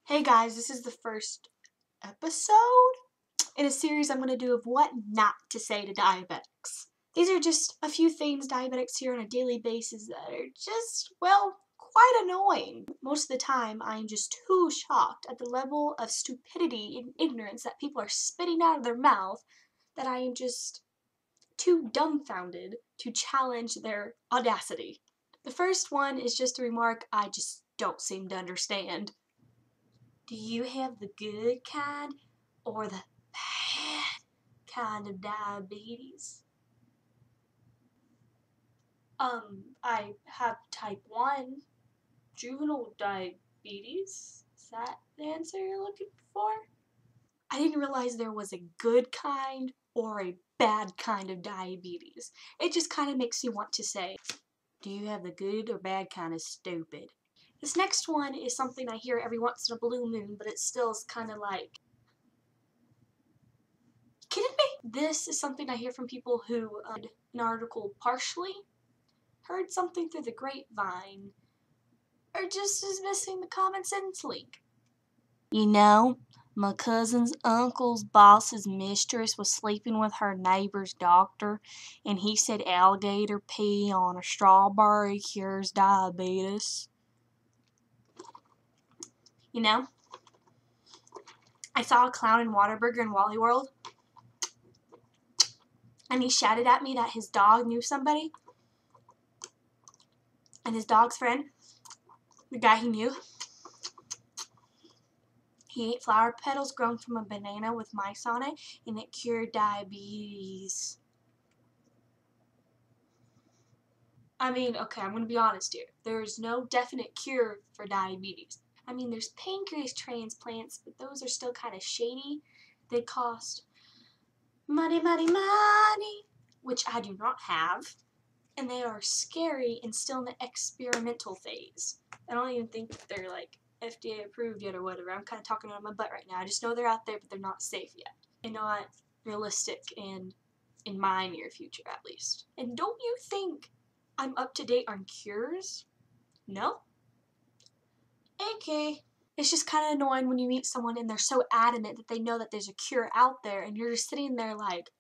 Hey guys, this is the first episode in a series I'm going to do of what not to say to diabetics. These are just a few things diabetics hear on a daily basis that are just, well, quite annoying. Most of the time, I'm just too shocked at the level of stupidity and ignorance that people are spitting out of their mouth that I am just too dumbfounded to challenge their audacity. The first one is just a remark I just don't seem to understand. Do you have the good kind or the bad kind of diabetes? I have type 1 juvenile diabetes. Is that the answer you're looking for? I didn't realize there was a good kind or a bad kind of diabetes. It just kind of makes me want to say, do you have the good or bad kind of stupid? This next one is something I hear every once in a blue moon, but it still is kind of like, kidding me? This is something I hear from people who read an article partially, heard something through the grapevine, or just is missing the common sense link. You know, my cousin's uncle's boss's mistress was sleeping with her neighbor's doctor, and he said alligator pee on a strawberry cures diabetes. You know, I saw a clown in Whataburger in Wally World, and he shouted at me that his dog knew somebody, and his dog's friend, the guy he knew, he ate flower petals grown from a banana with mice on it, and it cured diabetes. I mean, okay, I'm going to be honest here. There's no definite cure for diabetes. I mean, there's pancreas transplants, but those are still kind of shady. They cost money, money, money, which I do not have. And they are scary and still in the experimental phase. I don't even think they're like FDA approved yet or whatever. I'm kind of talking out of my butt right now. I just know they're out there, but they're not safe yet. And not realistic and in my near future, at least. And don't you think I'm up to date on cures? No? Okay. It's just kind of annoying when you meet someone and they're so adamant that they know that there's a cure out there and you're just sitting there like,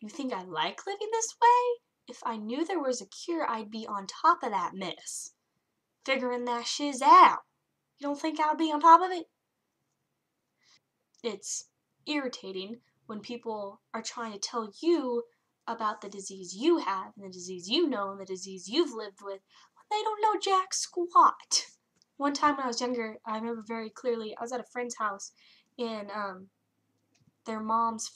you think I like living this way? If I knew there was a cure, I'd be on top of that mess. Figuring that shiz out. You don't think I'd be on top of it? It's irritating when people are trying to tell you about the disease you have and the disease you know and the disease you've lived with when they don't know jack squat. One time when I was younger, I remember very clearly, I was at a friend's house and their moms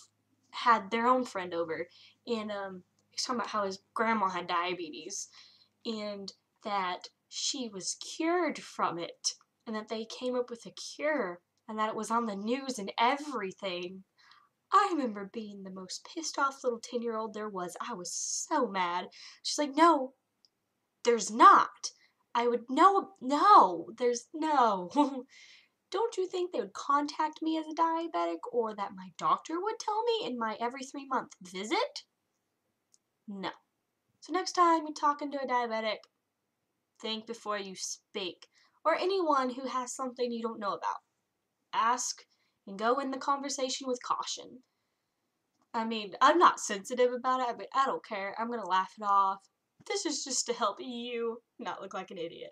had their own friend over, and he was talking about how his grandma had diabetes and that she was cured from it and that they came up with a cure and that it was on the news and everything. I remember being the most pissed off little 10-year-old there was. I was so mad. She's like, no, there's not. I would, no, there's no. Don't you think they would contact me as a diabetic or that my doctor would tell me in my every 3-month visit? No. So next time you're talking to a diabetic, think before you speak. Or anyone who has something you don't know about. Ask and go in the conversation with caution. I mean, I'm not sensitive about it, but I don't care. I'm going to laugh it off. This is just to help you not look like an idiot.